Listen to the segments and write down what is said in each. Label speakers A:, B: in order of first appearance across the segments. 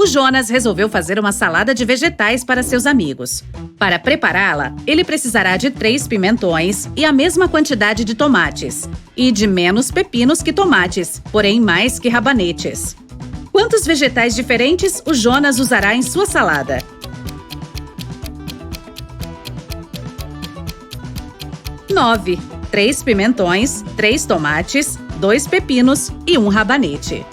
A: O Jonas resolveu fazer uma salada de vegetais para seus amigos. Para prepará-la, ele precisará de 3 pimentões e a mesma quantidade de tomates. E de menos pepinos que tomates, porém mais que rabanetes. Quantos vegetais diferentes o Jonas usará em sua salada? 9. 3 pimentões, 3 tomates, 2 pepinos e 1 rabanete.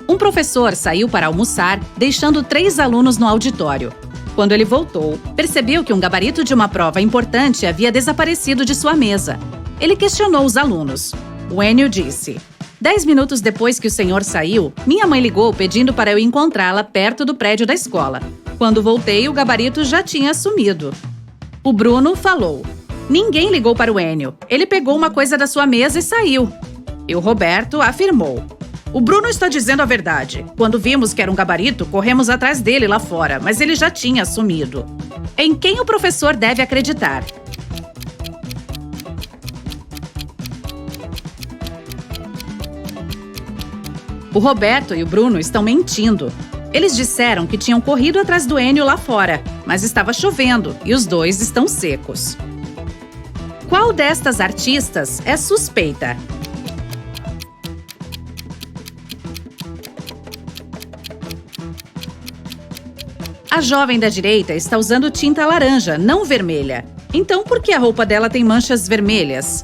A: Um professor saiu para almoçar, deixando 3 alunos no auditório. Quando ele voltou, percebeu que um gabarito de uma prova importante havia desaparecido de sua mesa. Ele questionou os alunos. O Enio disse: 10 minutos depois que o senhor saiu, minha mãe ligou pedindo para eu encontrá-la perto do prédio da escola. Quando voltei, o gabarito já tinha sumido. O Bruno falou: ninguém ligou para o Enio. Ele pegou uma coisa da sua mesa e saiu. E o Roberto afirmou: o Bruno está dizendo a verdade. Quando vimos que era um gabarito, corremos atrás dele lá fora, mas ele já tinha sumido. Em quem o professor deve acreditar? O Roberto e o Bruno estão mentindo. Eles disseram que tinham corrido atrás do Enio lá fora, mas estava chovendo e os dois estão secos. Qual destas artistas é suspeita? A jovem da direita está usando tinta laranja, não vermelha. Então, por que a roupa dela tem manchas vermelhas?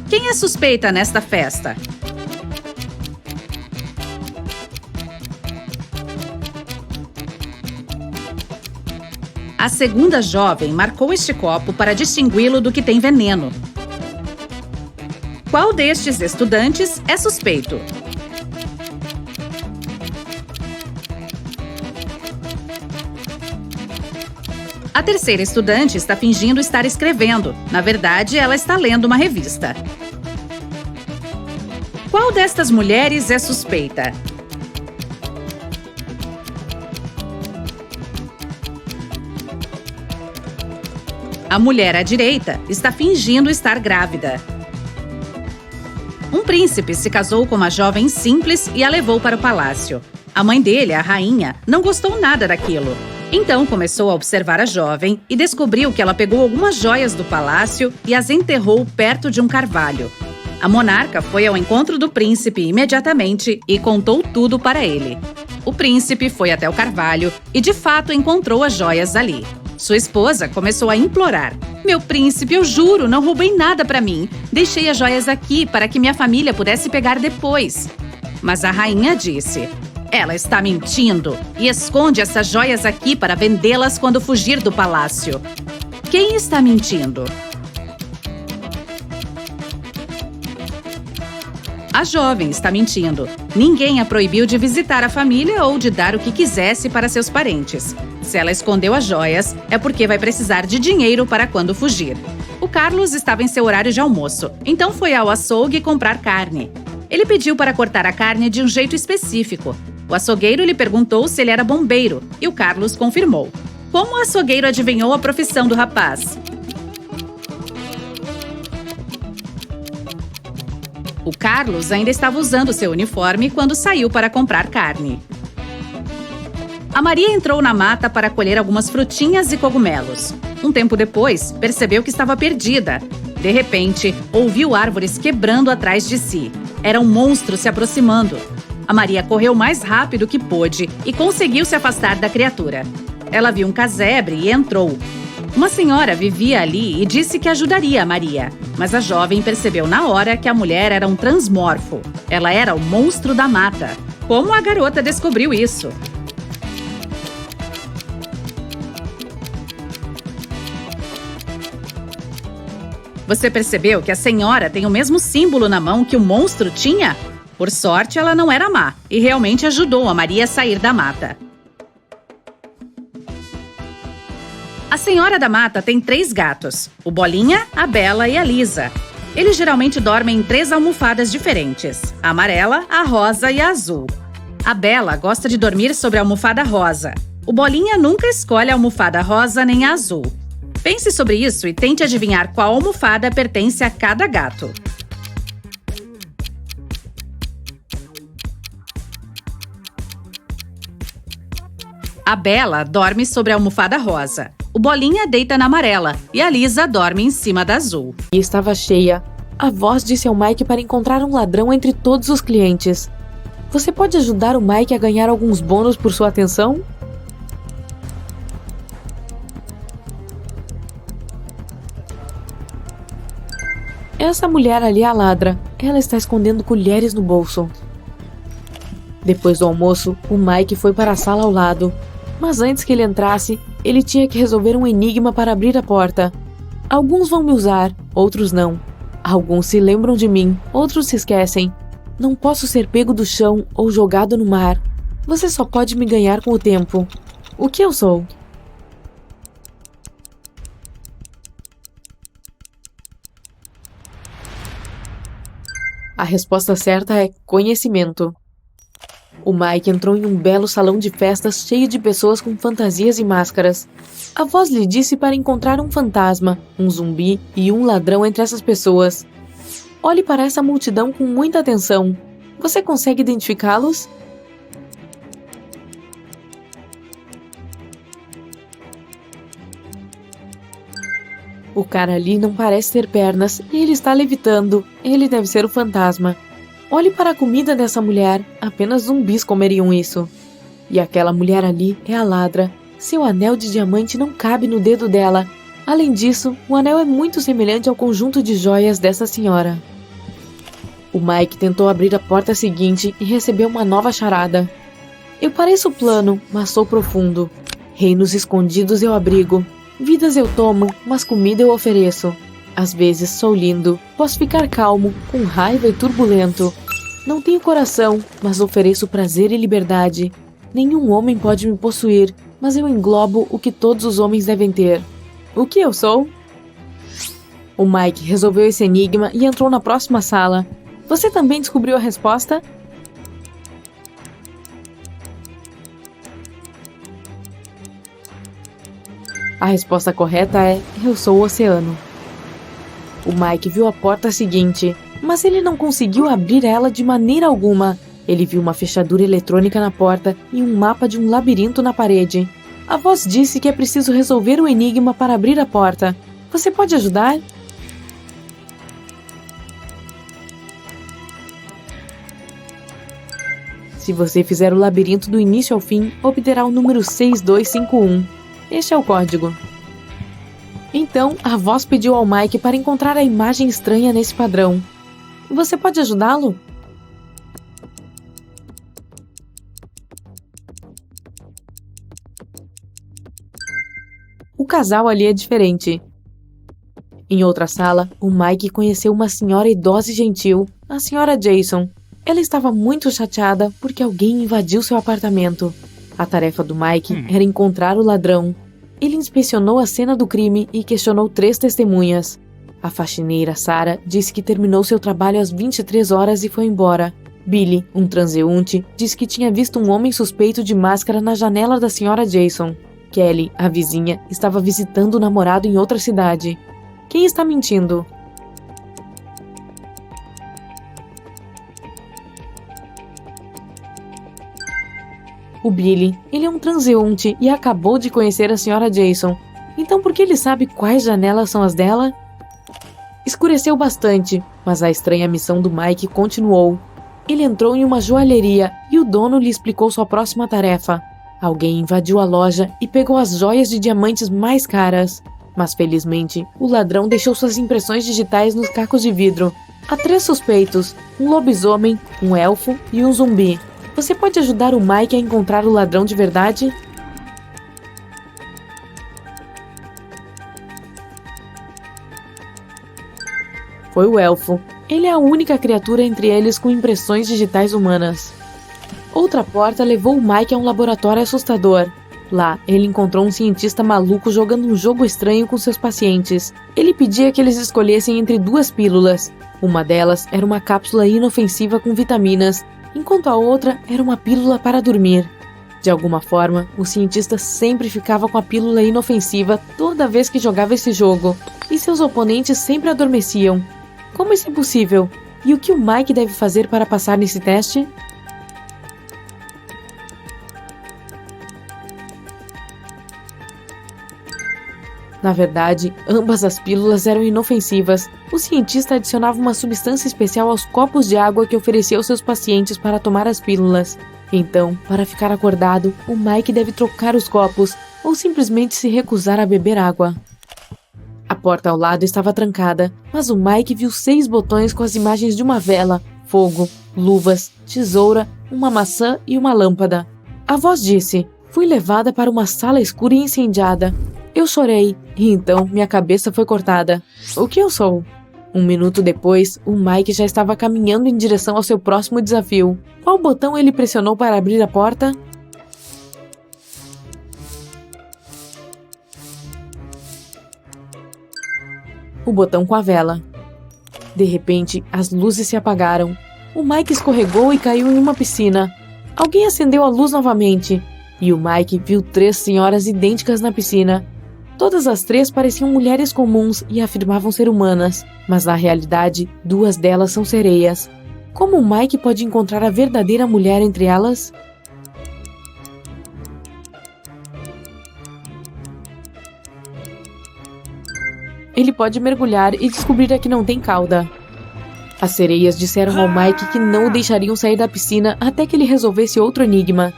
A: Quem é suspeita nesta festa? A segunda jovem marcou este copo para distingui-lo do que tem veneno. Qual destes estudantes é suspeito? A terceira estudante está fingindo estar escrevendo. Na verdade, ela está lendo uma revista. Qual destas mulheres é suspeita? A mulher à direita está fingindo estar grávida. Um príncipe se casou com uma jovem simples e a levou para o palácio. A mãe dele, a rainha, não gostou nada daquilo. Então começou a observar a jovem e descobriu que ela pegou algumas joias do palácio e as enterrou perto de um carvalho. A monarca foi ao encontro do príncipe imediatamente e contou tudo para ele. O príncipe foi até o carvalho e de fato encontrou as joias ali. Sua esposa começou a implorar: meu príncipe, eu juro, não roubei nada para mim. Deixei as joias aqui para que minha família pudesse pegar depois. Mas a rainha disse: ela está mentindo e esconde essas joias aqui para vendê-las quando fugir do palácio. Quem está mentindo? A jovem está mentindo. Ninguém a proibiu de visitar a família ou de dar o que quisesse para seus parentes. Se ela escondeu as joias, é porque vai precisar de dinheiro para quando fugir. O Carlos estava em seu horário de almoço, então foi ao açougue comprar carne. Ele pediu para cortar a carne de um jeito específico. O açougueiro lhe perguntou se ele era bombeiro e o Carlos confirmou. Como o açougueiro adivinhou a profissão do rapaz? O Carlos ainda estava usando seu uniforme quando saiu para comprar carne. A Maria entrou na mata para colher algumas frutinhas e cogumelos. Um tempo depois, percebeu que estava perdida. De repente, ouviu árvores quebrando atrás de si. Era um monstro se aproximando. A Maria correu mais rápido que pôde e conseguiu se afastar da criatura. Ela viu um casebre e entrou. Uma senhora vivia ali e disse que ajudaria a Maria. Mas a jovem percebeu na hora que a mulher era um transmorfo. Ela era o monstro da mata. Como a garota descobriu isso? Você percebeu que a senhora tem o mesmo símbolo na mão que o monstro tinha? Por sorte, ela não era má e realmente ajudou a Maria a sair da mata. A Senhora da Mata tem 3 gatos: o Bolinha, a Bela e a Lisa. Eles geralmente dormem em 3 almofadas diferentes: a amarela, a rosa e a azul. A Bela gosta de dormir sobre a almofada rosa. O Bolinha nunca escolhe a almofada rosa nem a azul. Pense sobre isso e tente adivinhar qual almofada pertence a cada gato. A Bella dorme sobre a almofada rosa. O Bolinha deita na amarela e a Lisa dorme em cima da azul.
B: E estava cheia. A voz disse ao Mike para encontrar um ladrão entre todos os clientes. Você pode ajudar o Mike a ganhar alguns bônus por sua atenção? Essa mulher ali é a ladra. Ela está escondendo colheres no bolso. Depois do almoço, o Mike foi para a sala ao lado. Mas antes que ele entrasse, ele tinha que resolver um enigma para abrir a porta. Alguns vão me usar, outros não. Alguns se lembram de mim, outros se esquecem. Não posso ser pego do chão ou jogado no mar. Você só pode me ganhar com o tempo. O que eu sou? A resposta certa é conhecimento. O Mike entrou em um belo salão de festas cheio de pessoas com fantasias e máscaras. A voz lhe disse para encontrar um fantasma, um zumbi e um ladrão entre essas pessoas. Olhe para essa multidão com muita atenção. Você consegue identificá-los? O cara ali não parece ter pernas e ele está levitando. Ele deve ser o fantasma. Olhe para a comida dessa mulher. Apenas zumbis comeriam isso. E aquela mulher ali é a ladra. Seu anel de diamante não cabe no dedo dela. Além disso, o anel é muito semelhante ao conjunto de joias dessa senhora. O Mike tentou abrir a porta seguinte e recebeu uma nova charada. Eu pareço plano, mas sou profundo. Reinos escondidos eu abrigo. Vidas eu tomo, mas comida eu ofereço. Às vezes sou lindo, posso ficar calmo, com raiva e turbulento. Não tenho coração, mas ofereço prazer e liberdade. Nenhum homem pode me possuir, mas eu englobo o que todos os homens devem ter. O que eu sou? O Mike resolveu esse enigma e entrou na próxima sala. Você também descobriu a resposta? A resposta correta é: eu sou o oceano. O Mike viu a porta seguinte, mas ele não conseguiu abrir ela de maneira alguma. Ele viu uma fechadura eletrônica na porta e um mapa de um labirinto na parede. A voz disse que é preciso resolver o enigma para abrir a porta. Você pode ajudar? Se você fizer o labirinto do início ao fim, obterá o número 6251. Este é o código. Então, a voz pediu ao Mike para encontrar a imagem estranha nesse padrão. Você pode ajudá-lo? O casal ali é diferente. Em outra sala, o Mike conheceu uma senhora idosa e gentil, a senhora Jason. Ela estava muito chateada porque alguém invadiu seu apartamento. A tarefa do Mike era encontrar o ladrão. Ele inspecionou a cena do crime e questionou 3 testemunhas. A faxineira Sarah disse que terminou seu trabalho às 23 horas e foi embora. Billy, um transeunte, disse que tinha visto um homem suspeito de máscara na janela da senhora Jason. Kelly, a vizinha, estava visitando o namorado em outra cidade. Quem está mentindo? O Billy, ele é um transeunte e acabou de conhecer a senhora Jason. Então por que ele sabe quais janelas são as dela? Escureceu bastante, mas a estranha missão do Mike continuou. Ele entrou em uma joalheria e o dono lhe explicou sua próxima tarefa. Alguém invadiu a loja e pegou as joias de diamantes mais caras. Mas felizmente, o ladrão deixou suas impressões digitais nos cacos de vidro. Há 3 suspeitos, um lobisomem, um elfo e um zumbi. Você pode ajudar o Mike a encontrar o ladrão de verdade? Foi o elfo. Ele é a única criatura entre eles com impressões digitais humanas. Outra porta levou o Mike a um laboratório assustador. Lá, ele encontrou um cientista maluco jogando um jogo estranho com seus pacientes. Ele pedia que eles escolhessem entre 2 pílulas. Uma delas era uma cápsula inofensiva com vitaminas, enquanto a outra era uma pílula para dormir. De alguma forma, o cientista sempre ficava com a pílula inofensiva toda vez que jogava esse jogo, e seus oponentes sempre adormeciam. Como isso é possível? E o que o Mike deve fazer para passar nesse teste? Na verdade, ambas as pílulas eram inofensivas. O cientista adicionava uma substância especial aos copos de água que oferecia aos seus pacientes para tomar as pílulas. Então, para ficar acordado, o Mike deve trocar os copos ou simplesmente se recusar a beber água. A porta ao lado estava trancada, mas o Mike viu 6 botões com as imagens de uma vela, fogo, luvas, tesoura, uma maçã e uma lâmpada. A voz disse: "Fui levada para uma sala escura e incendiada. Eu chorei, e então minha cabeça foi cortada. O que eu sou?" 1 minuto depois, o Mike já estava caminhando em direção ao seu próximo desafio. Qual botão ele pressionou para abrir a porta? O botão com a vela. De repente, as luzes se apagaram. O Mike escorregou e caiu em uma piscina. Alguém acendeu a luz novamente, e o Mike viu 3 senhoras idênticas na piscina. Todas as 3 pareciam mulheres comuns e afirmavam ser humanas, mas na realidade, 2 delas são sereias. Como o Mike pode encontrar a verdadeira mulher entre elas? Ele pode mergulhar e descobrir a que não tem cauda. As sereias disseram ao Mike que não o deixariam sair da piscina até que ele resolvesse outro enigma.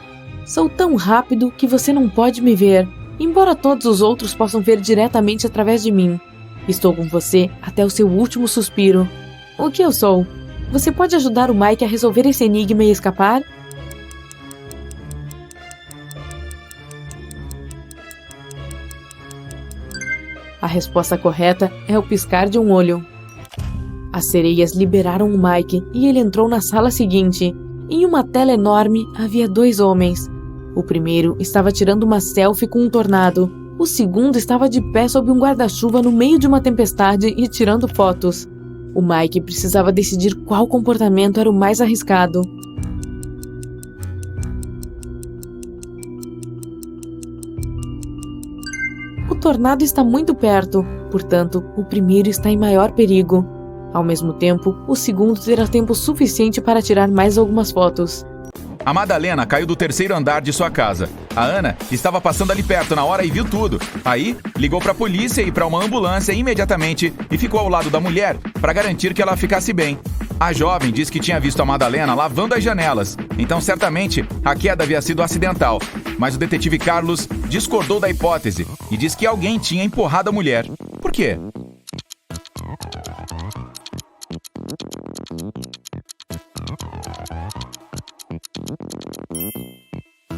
B: "Sou tão rápido que você não pode me ver, embora todos os outros possam ver diretamente através de mim. Estou com você até o seu último suspiro. O que eu sou? Você pode ajudar o Mike a resolver esse enigma e escapar?" A resposta correta é o piscar de um olho. As sereias liberaram o Mike e ele entrou na sala seguinte. Em uma tela enorme havia 2 homens. O primeiro estava tirando uma selfie com um tornado. O segundo estava de pé sob um guarda-chuva no meio de uma tempestade e tirando fotos. O Mike precisava decidir qual comportamento era o mais arriscado. O tornado está muito perto, portanto, o primeiro está em maior perigo. Ao mesmo tempo, o segundo terá tempo suficiente para tirar mais algumas fotos.
C: A Madalena caiu do 3º andar de sua casa. A Ana estava passando ali perto na hora e viu tudo. Aí, ligou para a polícia e para uma ambulância imediatamente e ficou ao lado da mulher para garantir que ela ficasse bem. A jovem disse que tinha visto a Madalena lavando as janelas, então certamente a queda havia sido acidental. Mas o detetive Carlos discordou da hipótese e disse que alguém tinha empurrado a mulher. Por quê?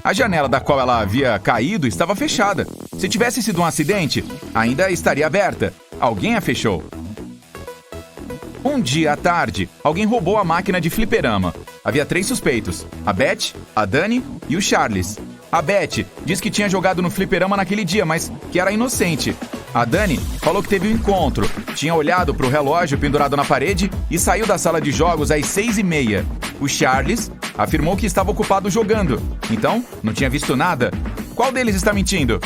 C: A janela da qual ela havia caído estava fechada. Se tivesse sido um acidente, ainda estaria aberta. Alguém a fechou. Um dia à tarde, alguém roubou a máquina de fliperama. Havia 3 suspeitos: a Beth, a Dani e o Charles. A Beth disse que tinha jogado no fliperama naquele dia, mas que era inocente. A Dani falou que teve um encontro, tinha olhado para o relógio pendurado na parede e saiu da sala de jogos às 6h30. O Charles afirmou que estava ocupado jogando, então não tinha visto nada. Qual deles está mentindo?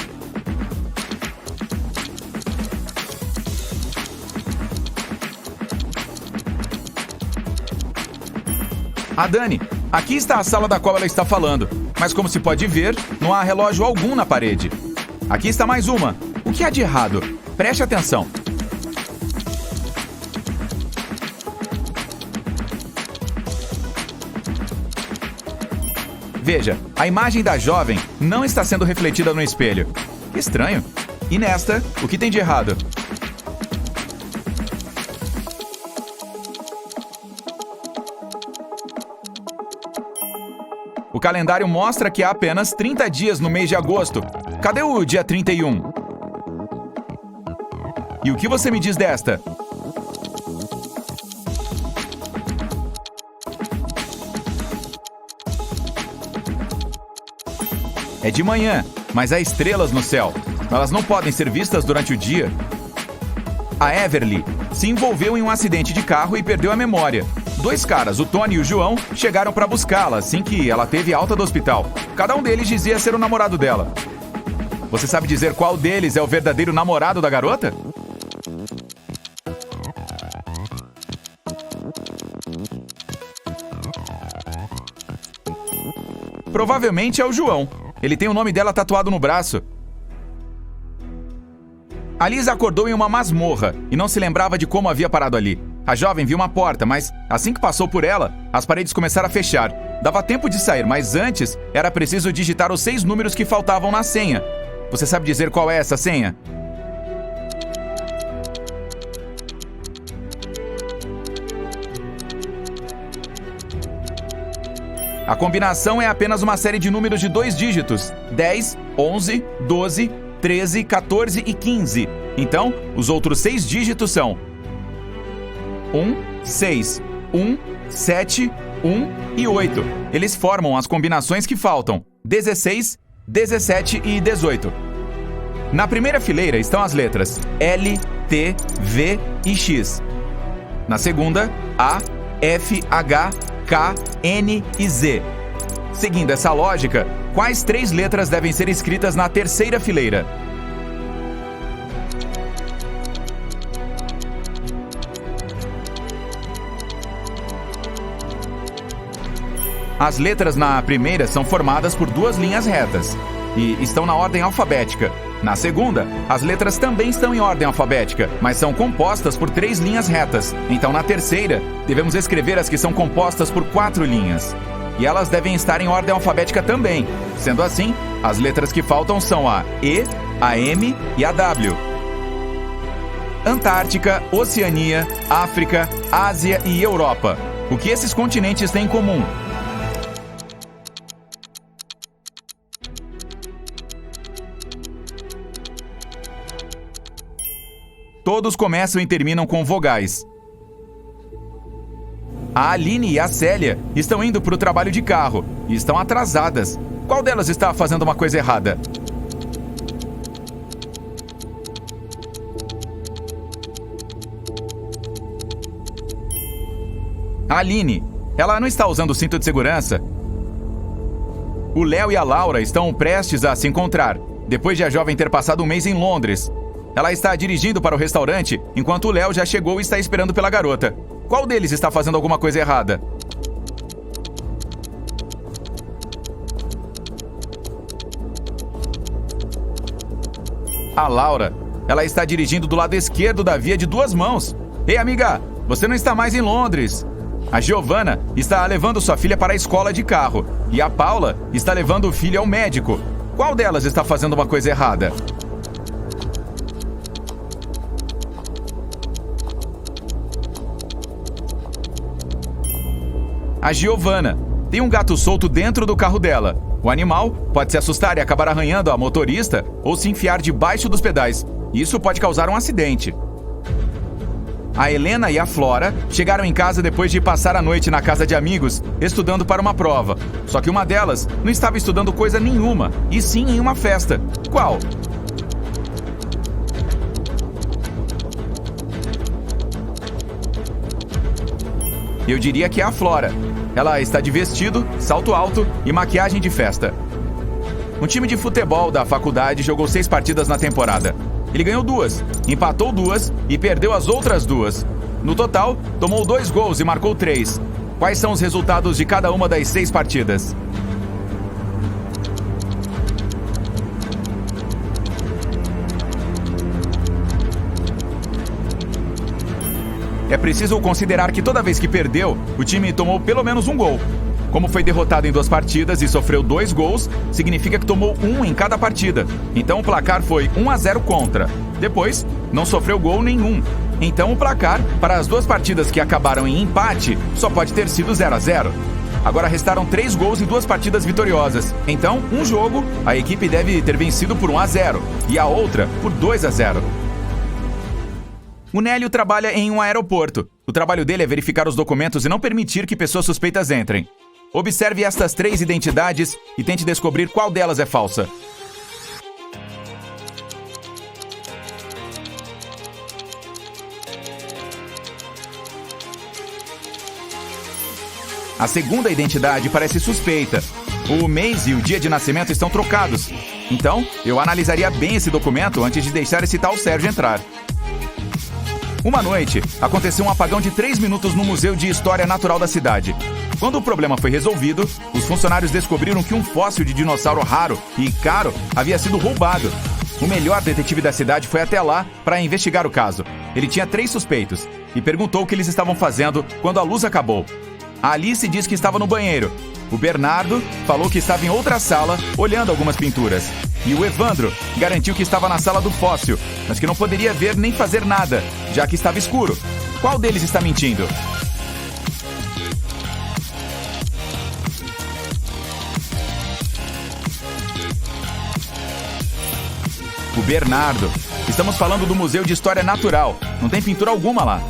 C: A Dani, aqui está a sala da qual ela está falando, mas como se pode ver, não há relógio algum na parede. Aqui está mais uma. O que há de errado? Preste atenção. Veja, a imagem da jovem não está sendo refletida no espelho. Que estranho. E nesta, o que tem de errado? O calendário mostra que há apenas 30 dias no mês de agosto. Cadê o dia 31? E o que você me diz desta? É de manhã, mas há estrelas no céu. Elas não podem ser vistas durante o dia. A Everly se envolveu em um acidente de carro e perdeu a memória. 2 caras, o Tony e o João, chegaram para buscá-la assim que ela teve alta do hospital. Cada um deles dizia ser o namorado dela. Você sabe dizer qual deles é o verdadeiro namorado da garota? Provavelmente é o João. Ele tem o nome dela tatuado no braço. A Lisa acordou em uma masmorra e não se lembrava de como havia parado ali. A jovem viu uma porta, mas assim que passou por ela, as paredes começaram a fechar. Dava tempo de sair, mas antes era preciso digitar os 6 números que faltavam na senha. Você sabe dizer qual é essa senha? A combinação é apenas uma série de números de 2 dígitos: 10, 11, 12, 13, 14 e 15. Então, os outros 6 dígitos são 1, 6, 1, 7, 1 e 8. Eles formam as combinações que faltam: 16, 17 e 18. Na primeira fileira estão as letras L, T, V e X. Na segunda, A, F, H, K, N e Z. Seguindo essa lógica, quais 3 letras devem ser escritas na terceira fileira? As letras na primeira são formadas por 2 linhas retas e estão na ordem alfabética. Na segunda, as letras também estão em ordem alfabética, mas são compostas por 3 linhas retas. Então, na terceira, devemos escrever as que são compostas por 4 linhas. E elas devem estar em ordem alfabética também. Sendo assim, as letras que faltam são a E, a M e a W. Antártica, Oceania, África, Ásia e Europa. O que esses continentes têm em comum? Todos começam e terminam com vogais. A Aline e a Célia estão indo para o trabalho de carro e estão atrasadas. Qual delas está fazendo uma coisa errada? A Aline, ela não está usando o cinto de segurança. O Léo e a Laura estão prestes a se encontrar, depois de a jovem ter passado um mês em Londres. Ela está dirigindo para o restaurante, enquanto o Léo já chegou e está esperando pela garota. Qual deles está fazendo alguma coisa errada? A Laura, ela está dirigindo do lado esquerdo da via de 2 mãos. Ei, amiga, você não está mais em Londres. A Giovana está levando sua filha para a escola de carro. E a Paula está levando o filho ao médico. Qual delas está fazendo uma coisa errada? A Giovana tem um gato solto dentro do carro dela. O animal pode se assustar e acabar arranhando a motorista ou se enfiar debaixo dos pedais. Isso pode causar um acidente. A Helena e a Flora chegaram em casa depois de passar a noite na casa de amigos, estudando para uma prova. Só que uma delas não estava estudando coisa nenhuma, e sim em uma festa. Qual? Eu diria que é a Flora. Ela está de vestido, salto alto e maquiagem de festa. Um time de futebol da faculdade jogou 6 partidas na temporada. Ele ganhou 2, empatou 2 e perdeu as outras 2. No total, tomou 2 gols e marcou 3. Quais são os resultados de cada uma das 6 partidas? É preciso considerar que toda vez que perdeu, o time tomou pelo menos um gol. Como foi derrotado em 2 partidas e sofreu 2 gols, significa que tomou 1 em cada partida. Então o placar foi 1-0 contra. Depois, não sofreu gol nenhum. Então o placar para as 2 partidas que acabaram em empate só pode ter sido 0-0. Agora restaram 3 gols em 2 partidas vitoriosas. Então, um jogo, a equipe deve ter vencido por 1-0 e a outra por 2-0. O Nélio trabalha em um aeroporto. O trabalho dele é verificar os documentos e não permitir que pessoas suspeitas entrem. Observe estas 3 identidades e tente descobrir qual delas é falsa. A segunda identidade parece suspeita. O mês e o dia de nascimento estão trocados. Então, eu analisaria bem esse documento antes de deixar esse tal Sérgio entrar. Uma noite, aconteceu um apagão de 3 minutos no Museu de História Natural da cidade. Quando o problema foi resolvido, os funcionários descobriram que um fóssil de dinossauro raro e caro havia sido roubado. O melhor detetive da cidade foi até lá para investigar o caso. Ele tinha 3 suspeitos e perguntou o que eles estavam fazendo quando a luz acabou. A Alice disse que estava no banheiro. O Bernardo falou que estava em outra sala, olhando algumas pinturas. E o Evandro garantiu que estava na sala do fóssil, mas que não poderia ver nem fazer nada, já que estava escuro. Qual deles está mentindo? O Bernardo. Estamos falando do Museu de História Natural. Não tem pintura alguma lá.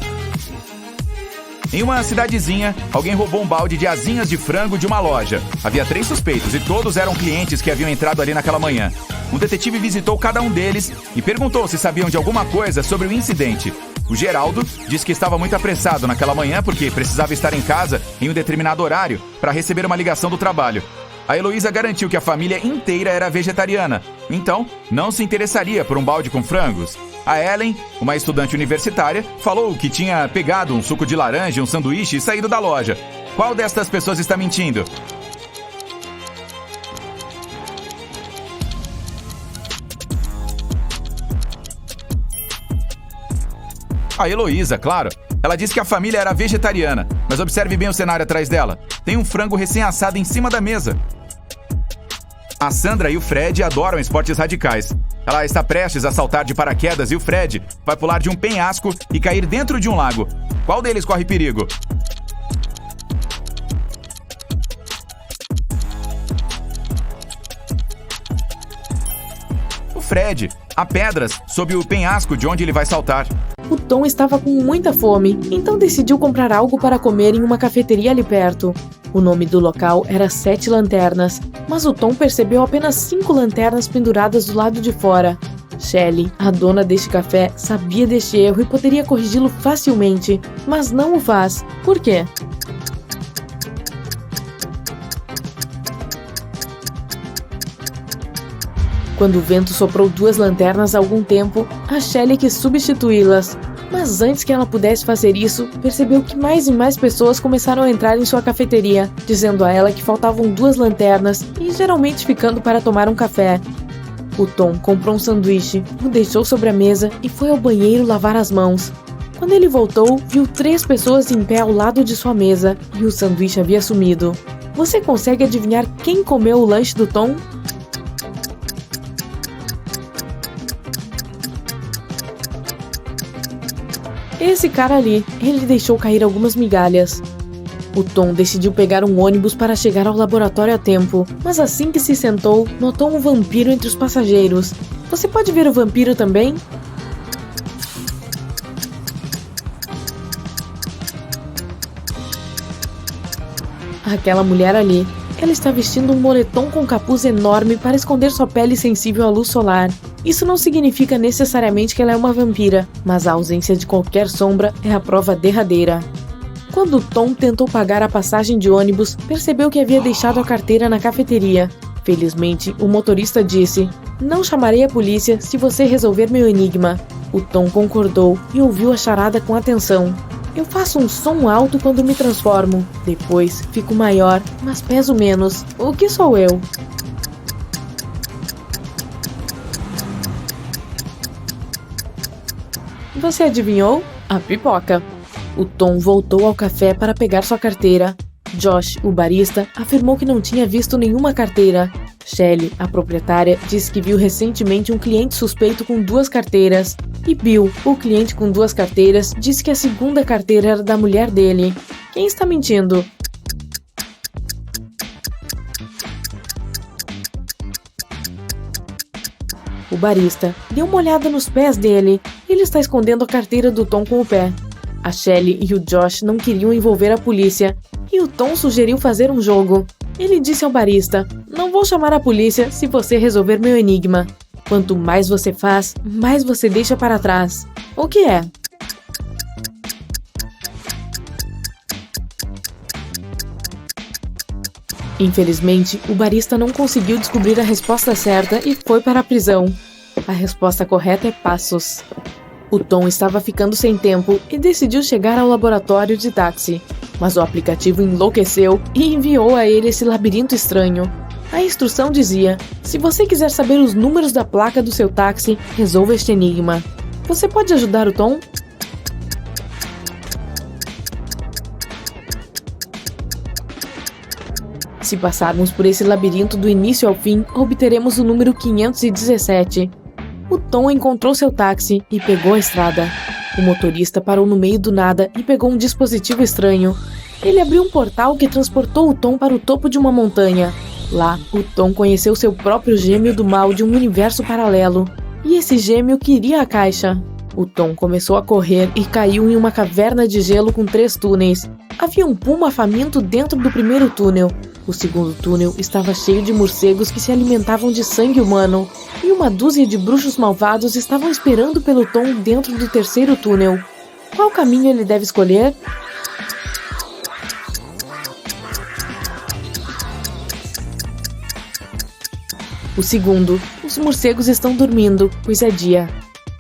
C: Em uma cidadezinha, alguém roubou um balde de asinhas de frango de uma loja. Havia 3 suspeitos e todos eram clientes que haviam entrado ali naquela manhã. Um detetive visitou cada um deles e perguntou se sabiam de alguma coisa sobre o incidente. O Geraldo disse que estava muito apressado naquela manhã porque precisava estar em casa em um determinado horário para receber uma ligação do trabalho. A Heloísa garantiu que a família inteira era vegetariana, então não se interessaria por um balde com frangos. A Ellen, uma estudante universitária, falou que tinha pegado um suco de laranja e um sanduíche e saído da loja. Qual destas pessoas está mentindo? A Heloísa, claro. Ela disse que a família era vegetariana, mas observe bem o cenário atrás dela. Tem um frango recém-assado em cima da mesa. A Sandra e o Fred adoram esportes radicais. Ela está prestes a saltar de paraquedas e o Fred vai pular de um penhasco e cair dentro de um lago. Qual deles corre perigo? O Fred. Há pedras sob o penhasco de onde ele vai saltar.
B: O Tom estava com muita fome, então decidiu comprar algo para comer em uma cafeteria ali perto. O nome do local era 7 Lanternas, mas o Tom percebeu apenas 5 lanternas penduradas do lado de fora. Shelley, a dona deste café, sabia deste erro e poderia corrigi-lo facilmente, mas não o faz. Por quê? Quando o vento soprou 2 lanternas há algum tempo, a Shelley quis substituí-las. Mas antes que ela pudesse fazer isso, percebeu que mais e mais pessoas começaram a entrar em sua cafeteria, dizendo a ela que faltavam 2 lanternas e geralmente ficando para tomar um café. O Tom comprou um sanduíche, o deixou sobre a mesa e foi ao banheiro lavar as mãos. Quando ele voltou, viu 3 pessoas em pé ao lado de sua mesa e o sanduíche havia sumido. Você consegue adivinhar quem comeu o lanche do Tom? Esse cara ali, ele deixou cair algumas migalhas. O Tom decidiu pegar um ônibus para chegar ao laboratório a tempo, mas assim que se sentou, notou um vampiro entre os passageiros. Você pode ver o vampiro também? Aquela mulher ali, ela está vestindo um moletom com capuz enorme para esconder sua pele sensível à luz solar. Isso não significa necessariamente que ela é uma vampira, mas a ausência de qualquer sombra é a prova derradeira. Quando Tom tentou pagar a passagem de ônibus, percebeu que havia deixado a carteira na cafeteria. Felizmente, o motorista disse: "Não chamarei a polícia se você resolver meu enigma." O Tom concordou e ouviu a charada com atenção. "Eu faço um som alto quando me transformo. Depois, fico maior, mas peso menos. O que sou eu?" Você adivinhou? A pipoca. O Tom voltou ao café para pegar sua carteira. Josh, o barista, afirmou que não tinha visto nenhuma carteira. Shelley, a proprietária, disse que viu recentemente um cliente suspeito com 2 carteiras. E Bill, o cliente com 2 carteiras, disse que a segunda carteira era da mulher dele. Quem está mentindo? O barista deu uma olhada nos pés dele. Ele está escondendo a carteira do Tom com o pé. A Shelley e o Josh não queriam envolver a polícia, e o Tom sugeriu fazer um jogo. Ele disse ao barista: "Não vou chamar a polícia se você resolver meu enigma. Quanto mais você faz, mais você deixa para trás." O que é? Infelizmente, o barista não conseguiu descobrir a resposta certa e foi para a prisão. A resposta correta é passos. O Tom estava ficando sem tempo e decidiu chegar ao laboratório de táxi, mas o aplicativo enlouqueceu e enviou a ele esse labirinto estranho. A instrução dizia: se você quiser saber os números da placa do seu táxi, resolva este enigma. Você pode ajudar o Tom? Se passarmos por esse labirinto do início ao fim, obteremos o número 517. O Tom encontrou seu táxi e pegou a estrada. O motorista parou no meio do nada e pegou um dispositivo estranho. Ele abriu um portal que transportou o Tom para o topo de uma montanha. Lá, o Tom conheceu seu próprio gêmeo do mal de um universo paralelo. E esse gêmeo queria a caixa. O Tom começou a correr e caiu em uma caverna de gelo com 3 túneis. Havia um puma faminto dentro do primeiro túnel. O segundo túnel estava cheio de morcegos que se alimentavam de sangue humano. E uma dúzia de bruxos malvados estavam esperando pelo Tom dentro do terceiro túnel. Qual caminho ele deve escolher? O segundo. Os morcegos estão dormindo, pois é dia.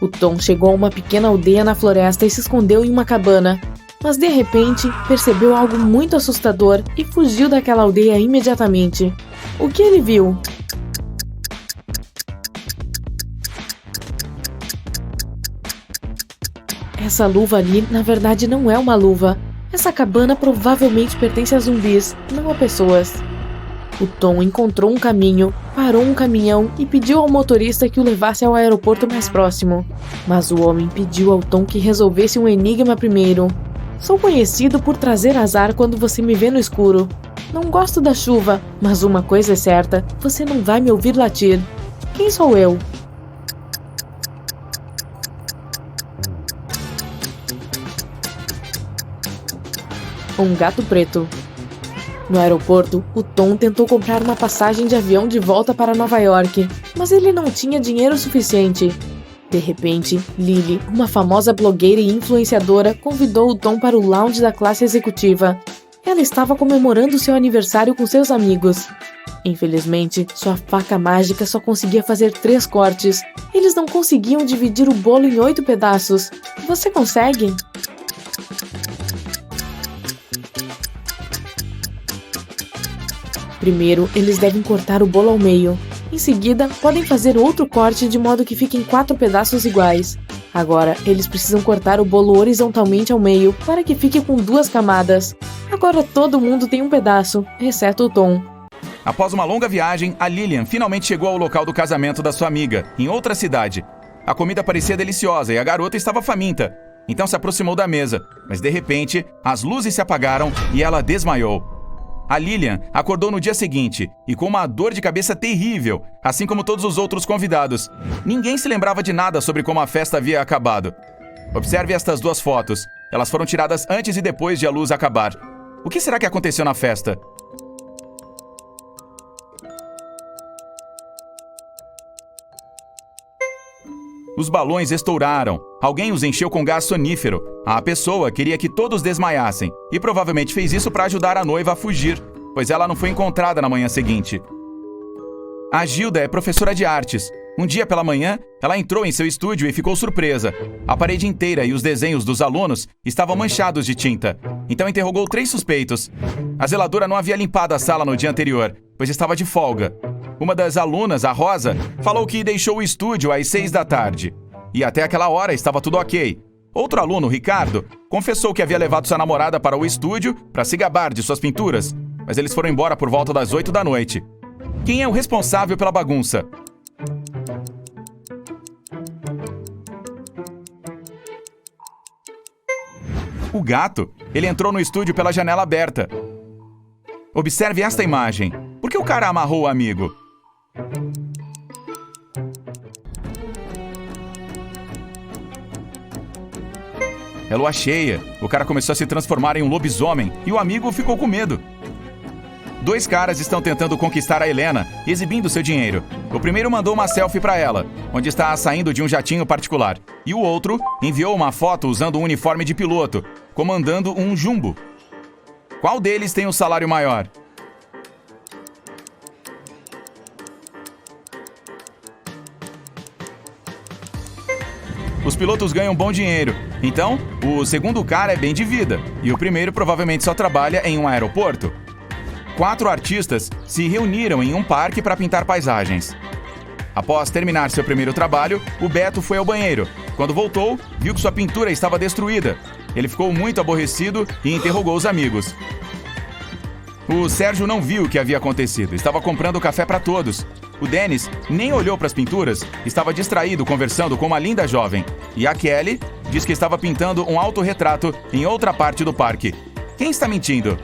B: O Tom chegou a uma pequena aldeia na floresta e se escondeu em uma cabana. Mas de repente, percebeu algo muito assustador e fugiu daquela aldeia imediatamente. O que ele viu? Essa luva ali, na verdade, não é uma luva. Essa cabana provavelmente pertence a zumbis, não a pessoas. O Tom encontrou um caminho, parou um caminhão e pediu ao motorista que o levasse ao aeroporto mais próximo. Mas o homem pediu ao Tom que resolvesse um enigma primeiro. Sou conhecido por trazer azar quando você me vê no escuro. Não gosto da chuva, mas uma coisa é certa, você não vai me ouvir latir. Quem sou eu? Um gato preto. No aeroporto, o Tom tentou comprar uma passagem de avião de volta para Nova York, mas ele não tinha dinheiro suficiente. De repente, Lily, uma famosa blogueira e influenciadora, convidou o Tom para o lounge da classe executiva. Ela estava comemorando seu aniversário com seus amigos. Infelizmente, sua faca mágica só conseguia fazer 3 cortes. Eles não conseguiam dividir o bolo em 8 pedaços. Você consegue? Primeiro, eles devem cortar o bolo ao meio. Em seguida, podem fazer outro corte de modo que fiquem 4 pedaços iguais. Agora, eles precisam cortar o bolo horizontalmente ao meio para que fique com 2 camadas. Agora todo mundo tem um pedaço, exceto o Tom.
C: Após uma longa viagem, a Lillian finalmente chegou ao local do casamento da sua amiga, em outra cidade. A comida parecia deliciosa e a garota estava faminta. Então se aproximou da mesa, mas de repente, as luzes se apagaram e ela desmaiou. A Lillian acordou no dia seguinte e com uma dor de cabeça terrível, assim como todos os outros convidados. Ninguém se lembrava de nada sobre como a festa havia acabado. Observe estas 2 fotos. Elas foram tiradas antes e depois de a luz acabar. O que será que aconteceu na festa? Os balões estouraram. Alguém os encheu com gás sonífero. A pessoa queria que todos desmaiassem e provavelmente fez isso para ajudar a noiva a fugir, pois ela não foi encontrada na manhã seguinte. A Gilda é professora de artes. Um dia pela manhã, ela entrou em seu estúdio e ficou surpresa. A parede inteira e os desenhos dos alunos estavam manchados de tinta. Então interrogou 3 suspeitos. A zeladora não havia limpado a sala no dia anterior, pois estava de folga. Uma das alunas, a Rosa, falou que deixou o estúdio às 6 da tarde. E até aquela hora estava tudo ok. Outro aluno, Ricardo, confessou que havia levado sua namorada para o estúdio para se gabar de suas pinturas, mas eles foram embora por volta das 8 da noite. Quem é o responsável pela bagunça? O gato. Ele entrou no estúdio pela janela aberta. Observe esta imagem. Por que o cara amarrou o amigo? É lua cheia. O cara começou a se transformar em um lobisomem e o amigo ficou com medo. 2 caras estão tentando conquistar a Helena, exibindo seu dinheiro. O primeiro mandou uma selfie para ela, onde está saindo de um jatinho particular. E o outro enviou uma foto usando um uniforme de piloto, comandando um jumbo. Qual deles tem o salário maior? Os pilotos ganham bom dinheiro, então o segundo cara é bem de vida e o primeiro provavelmente só trabalha em um aeroporto. 4 artistas se reuniram em um parque para pintar paisagens. Após terminar seu primeiro trabalho, o Beto foi ao banheiro. Quando voltou, viu que sua pintura estava destruída. Ele ficou muito aborrecido e interrogou os amigos. O Sérgio não viu o que havia acontecido. Estava comprando café para todos. O Denis nem olhou para as pinturas. Estava distraído conversando com uma linda jovem. E a Kelly diz que estava pintando um autorretrato em outra parte do parque. Quem está mentindo?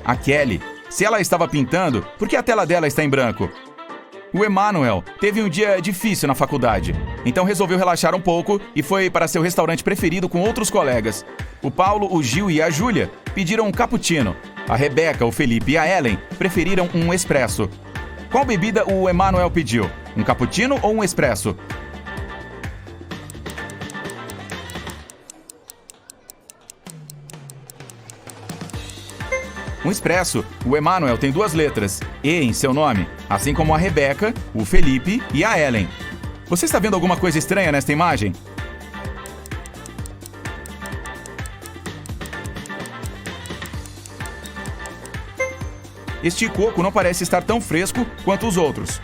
C: A Kelly. Se ela estava pintando, por que a tela dela está em branco? O Emanuel teve um dia difícil na faculdade, então resolveu relaxar um pouco e foi para seu restaurante preferido com outros colegas. O Paulo, o Gil e a Júlia pediram um cappuccino. A Rebeca, o Felipe e a Ellen preferiram um expresso. Qual bebida o Emanuel pediu? Um cappuccino ou um expresso? Um expresso, o Emanuel tem 2 letras, E em seu nome, assim como a Rebeca, o Felipe e a Ellen. Você está vendo alguma coisa estranha nesta imagem? Este coco não parece estar tão fresco quanto os outros.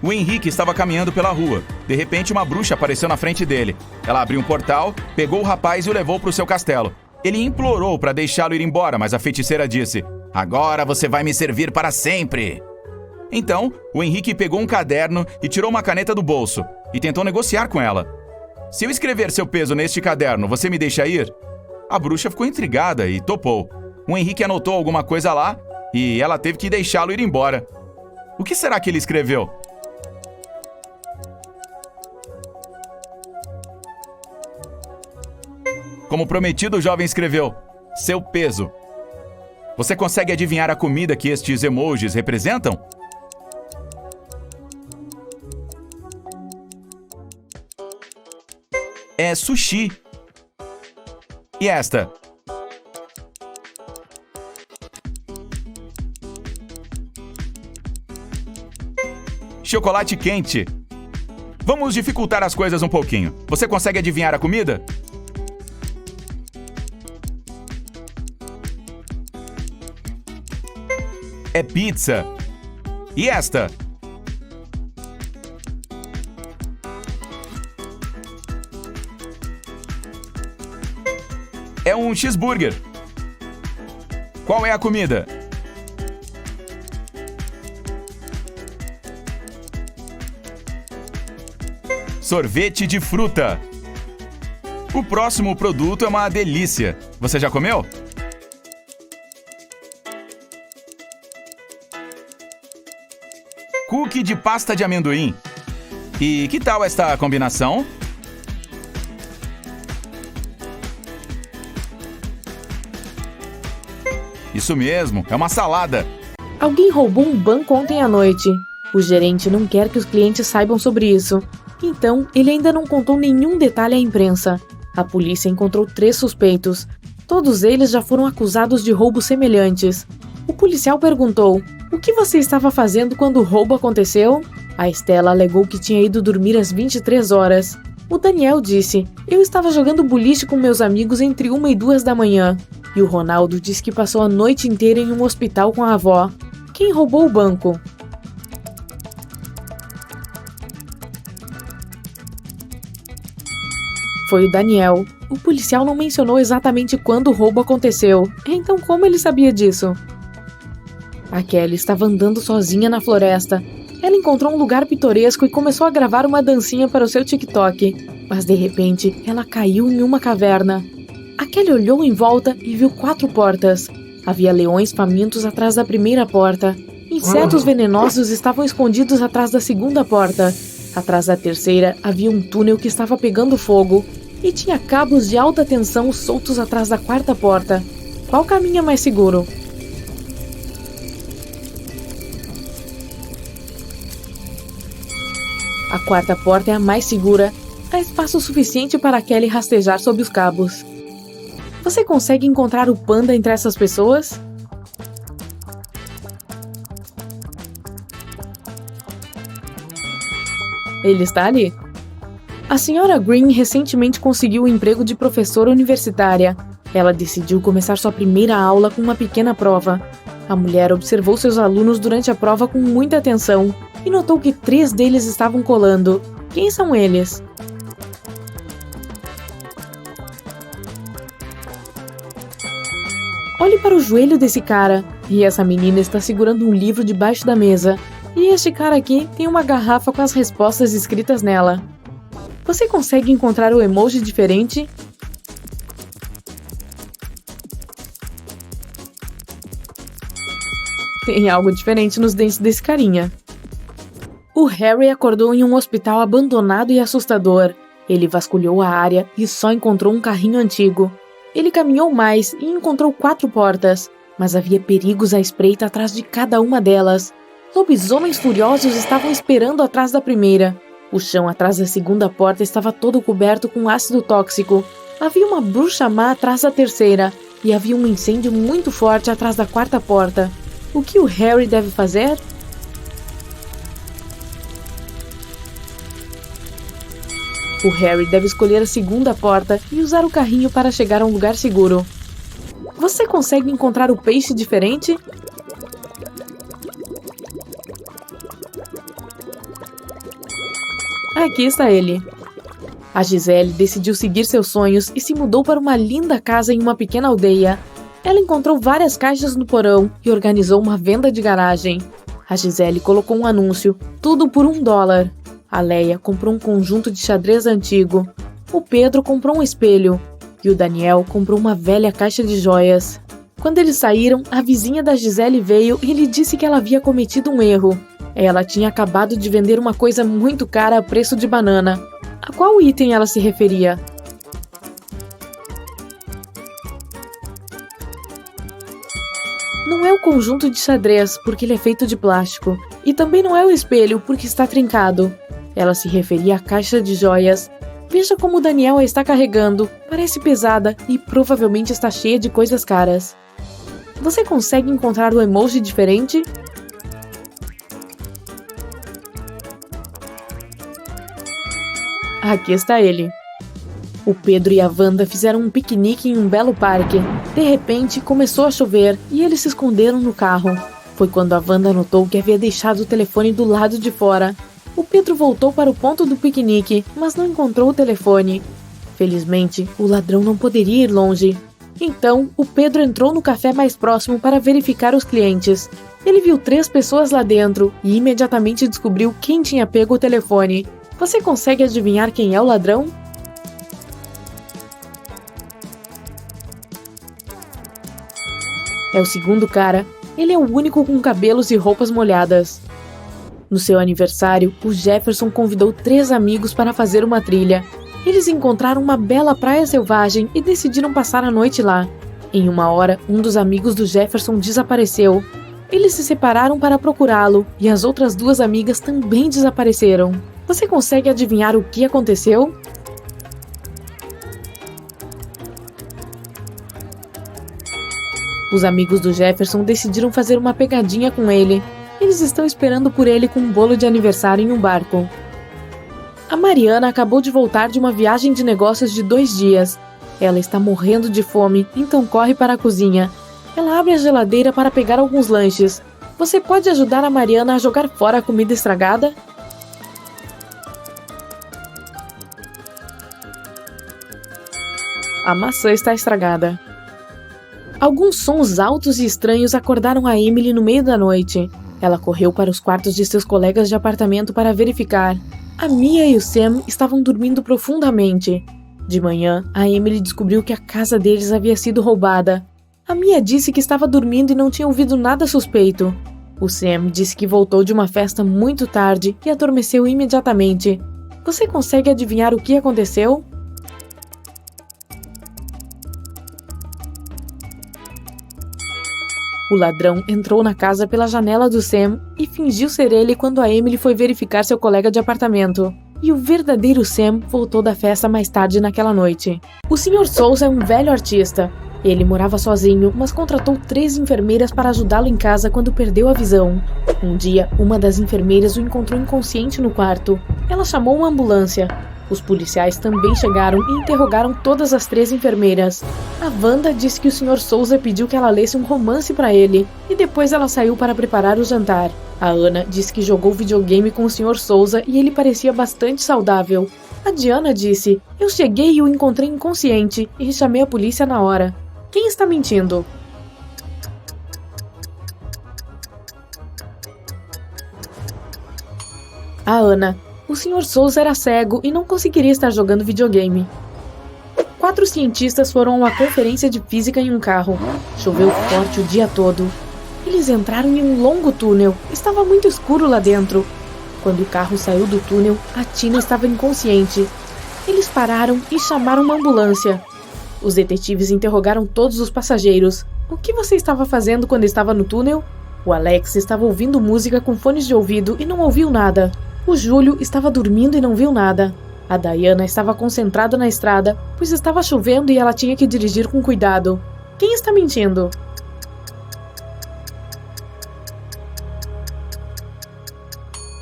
C: O Henrique estava caminhando pela rua. De repente, uma bruxa apareceu na frente dele. Ela abriu um portal, pegou o rapaz e o levou para o seu castelo. Ele implorou para deixá-lo ir embora, mas a feiticeira disse: "Agora você vai me servir para sempre." Então, o Henrique pegou um caderno e tirou uma caneta do bolso e tentou negociar com ela. "Se eu escrever seu peso neste caderno, você me deixa ir?" A bruxa ficou intrigada e topou. O Henrique anotou alguma coisa lá e ela teve que deixá-lo ir embora. O que será que ele escreveu? Como prometido, o jovem escreveu: "Seu peso." Você consegue adivinhar a comida que estes emojis representam? É sushi. E esta? Chocolate quente. Vamos dificultar as coisas um pouquinho. Você consegue adivinhar a comida? É pizza. E esta? É um cheeseburger. Qual é a comida? Sorvete de fruta. O próximo produto é uma delícia. Você já comeu? Cookie de pasta de amendoim. E que tal esta combinação? Isso mesmo, é uma salada.
B: Alguém roubou um banco ontem à noite. O gerente não quer que os clientes saibam sobre isso. Então, ele ainda não contou nenhum detalhe à imprensa. A polícia encontrou 3 suspeitos. Todos eles já foram acusados de roubos semelhantes. O policial perguntou: "O que você estava fazendo quando o roubo aconteceu?" A Estela alegou que tinha ido dormir às 23 horas. O Daniel disse: "Eu estava jogando boliche com meus amigos entre 1 e 2 da manhã." E o Ronaldo disse que passou a noite inteira em um hospital com a avó. Quem roubou o banco? Foi o Daniel. O policial não mencionou exatamente quando o roubo aconteceu. Então como ele sabia disso? A Kelly estava andando sozinha na floresta. Ela encontrou um lugar pitoresco e começou a gravar uma dancinha para o seu TikTok. Mas de repente, ela caiu em uma caverna. A Kelly olhou em volta e viu 4 portas. Havia leões famintos atrás da primeira porta. Insetos venenosos estavam escondidos atrás da segunda porta. Atrás da terceira, havia um túnel que estava pegando fogo. E tinha cabos de alta tensão soltos atrás da quarta porta. Qual caminho é mais seguro? A quarta porta é a mais segura. Há espaço suficiente para Kelly rastejar sob os cabos. Você consegue encontrar o panda entre essas pessoas? Ele está ali. A senhora Green recentemente conseguiu o emprego de professora universitária. Ela decidiu começar sua primeira aula com uma pequena prova. A mulher observou seus alunos durante a prova com muita atenção e notou que 3 deles estavam colando. Quem são eles? Olhe para o joelho desse cara. E essa menina está segurando um livro debaixo da mesa. E este cara aqui tem uma garrafa com as respostas escritas nela. Você consegue encontrar o emoji diferente? Tem algo diferente nos dentes desse carinha. O Harry acordou em um hospital abandonado e assustador. Ele vasculhou a área e só encontrou um carrinho antigo. Ele caminhou mais e encontrou 4 portas, mas havia perigos à espreita atrás de cada uma delas. Lobisomens furiosos estavam esperando atrás da primeira. O chão atrás da segunda porta estava todo coberto com ácido tóxico. Havia uma bruxa má atrás da terceira, e havia um incêndio muito forte atrás da 4ª porta. O que o Harry deve fazer? O Harry deve escolher a 2ª porta e usar o carrinho para chegar a um lugar seguro. Você consegue encontrar o peixe diferente? Aqui está ele. A Gisele decidiu seguir seus sonhos e se mudou para uma linda casa em uma pequena aldeia. Ela encontrou várias caixas no porão e organizou uma venda de garagem. A Gisele colocou um anúncio, tudo por $1. A Leia comprou um conjunto de xadrez antigo. O Pedro comprou um espelho. E o Daniel comprou uma velha caixa de joias. Quando eles saíram, a vizinha da Gisele veio e lhe disse que ela havia cometido um erro. Ela tinha acabado de vender uma coisa muito cara a preço de banana. A qual item ela se referia? Não é o conjunto de xadrez, porque ele é feito de plástico. E também não é o espelho, porque está trincado. Ela se referia à caixa de joias. Veja como o Daniel a está carregando. Parece pesada e provavelmente está cheia de coisas caras. Você consegue encontrar o emoji diferente? Aqui está ele. O Pedro e a Wanda fizeram um piquenique em um belo parque. De repente, começou a chover e eles se esconderam no carro. Foi quando a Wanda notou que havia deixado o telefone do lado de fora. O Pedro voltou para o ponto do piquenique, mas não encontrou o telefone. Felizmente, o ladrão não poderia ir longe. Então, o Pedro entrou no café mais próximo para verificar os clientes. Ele viu 3 pessoas lá dentro e imediatamente descobriu quem tinha pego o telefone. Você consegue adivinhar quem é o ladrão? É o 2º cara. Ele é o único com cabelos e roupas molhadas. No seu aniversário, o Jefferson convidou 3 amigos para fazer uma trilha. Eles encontraram uma bela praia selvagem e decidiram passar a noite lá. Em 1 hora, um dos amigos do Jefferson desapareceu. Eles se separaram para procurá-lo e as outras 2 amigas também desapareceram. Você consegue adivinhar o que aconteceu? Os amigos do Jefferson decidiram fazer uma pegadinha com ele. Eles estão esperando por ele com um bolo de aniversário em um barco. A Mariana acabou de voltar de uma viagem de negócios de 2 dias. Ela está morrendo de fome, então corre para a cozinha. Ela abre a geladeira para pegar alguns lanches. Você pode ajudar a Mariana a jogar fora a comida estragada? A maçã está estragada. Alguns sons altos e estranhos acordaram a Emily no meio da noite. Ela correu para os quartos de seus colegas de apartamento para verificar. A Mia e o Sam estavam dormindo profundamente. De manhã, a Emily descobriu que a casa deles havia sido roubada. A Mia disse que estava dormindo e não tinha ouvido nada suspeito. O Sam disse que voltou de uma festa muito tarde e adormeceu imediatamente. Você consegue adivinhar o que aconteceu? O ladrão entrou na casa pela janela do Sam e fingiu ser ele quando a Emily foi verificar seu colega de apartamento. E o verdadeiro Sam voltou da festa mais tarde naquela noite. O Sr. Souza é um velho artista. Ele morava sozinho, mas contratou 3 enfermeiras para ajudá-lo em casa quando perdeu a visão. Um dia, uma das enfermeiras o encontrou inconsciente no quarto. Ela chamou uma ambulância. Os policiais também chegaram e interrogaram todas as 3 enfermeiras. A Wanda disse que o Sr. Souza pediu que ela lesse um romance para ele, e depois ela saiu para preparar o jantar. A Ana disse que jogou videogame com o Sr. Souza e ele parecia bastante saudável. A Diana disse: eu cheguei e o encontrei inconsciente e chamei a polícia na hora. Quem está mentindo? A Ana: o Sr. Souza era cego e não conseguiria estar jogando videogame. 4 cientistas foram a uma conferência de física em um carro. Choveu forte o dia todo. Eles entraram em um longo túnel. Estava muito escuro lá dentro. Quando o carro saiu do túnel, a Tina estava inconsciente. Eles pararam e chamaram uma ambulância. Os detetives interrogaram todos os passageiros. O que você estava fazendo quando estava no túnel? O Alex estava ouvindo música com fones de ouvido e não ouviu nada. O Júlio estava dormindo e não viu nada. A Diana estava concentrada na estrada, pois estava chovendo e ela tinha que dirigir com cuidado. Quem está mentindo?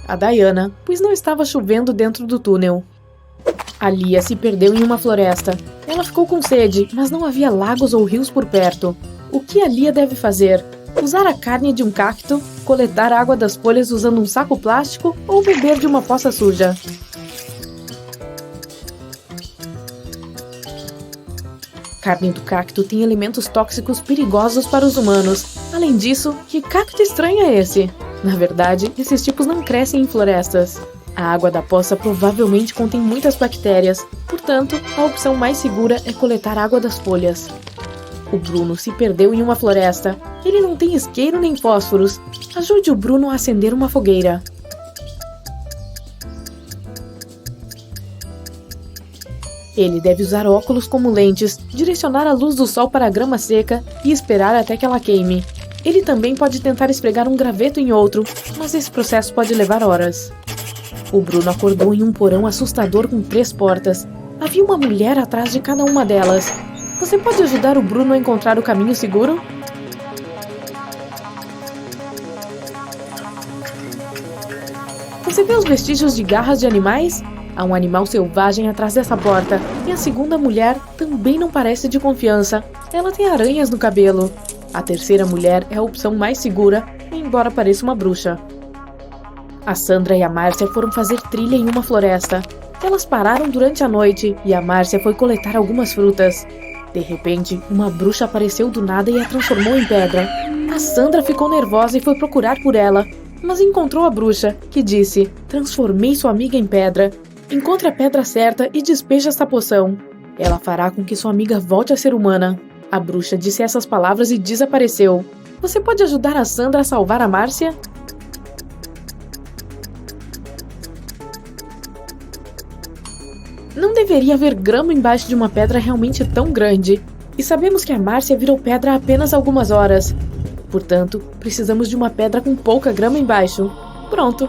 B: A Diana, pois não estava chovendo dentro do túnel. A Lia se perdeu em uma floresta. Ela ficou com sede, mas não havia lagos ou rios por perto. O que a Lia deve fazer? Usar a carne de um cacto, coletar água das folhas usando um saco plástico ou beber de uma poça suja? Carne do cacto tem elementos tóxicos perigosos para os humanos. Além disso, que cacto estranho é esse? Na verdade, esses tipos não crescem em florestas. A água da poça provavelmente contém muitas bactérias, portanto, a opção mais segura é coletar água das folhas. O Bruno se perdeu em uma floresta. Ele não tem isqueiro nem fósforos. Ajude o Bruno a acender uma fogueira. Ele deve usar óculos como lentes, direcionar a luz do sol para a grama seca e esperar até que ela queime. Ele também pode tentar esfregar um graveto em outro, mas esse processo pode levar horas. O Bruno acordou em um porão assustador com 3 portas. Havia uma mulher atrás de cada uma delas. Você pode ajudar o Bruno a encontrar o caminho seguro? Você vê os vestígios de garras de animais? Há um animal selvagem atrás dessa porta. E a segunda mulher também não parece de confiança. Ela tem aranhas no cabelo. A terceira mulher é a opção mais segura, embora pareça uma bruxa. A Sandra e a Márcia foram fazer trilha em uma floresta. Elas pararam durante a noite e a Márcia foi coletar algumas frutas. De repente, uma bruxa apareceu do nada e a transformou em pedra. A Sandra ficou nervosa e foi procurar por ela, mas encontrou a bruxa, que disse: transformei sua amiga em pedra. Encontre a pedra certa e despeje esta poção. Ela fará com que sua amiga volte a ser humana. A bruxa disse essas palavras e desapareceu. Você pode ajudar a Sandra a salvar a Márcia? Não deveria haver grama embaixo de uma pedra realmente tão grande. E sabemos que a Márcia virou pedra há apenas algumas horas. Portanto, precisamos de uma pedra com pouca grama embaixo. Pronto!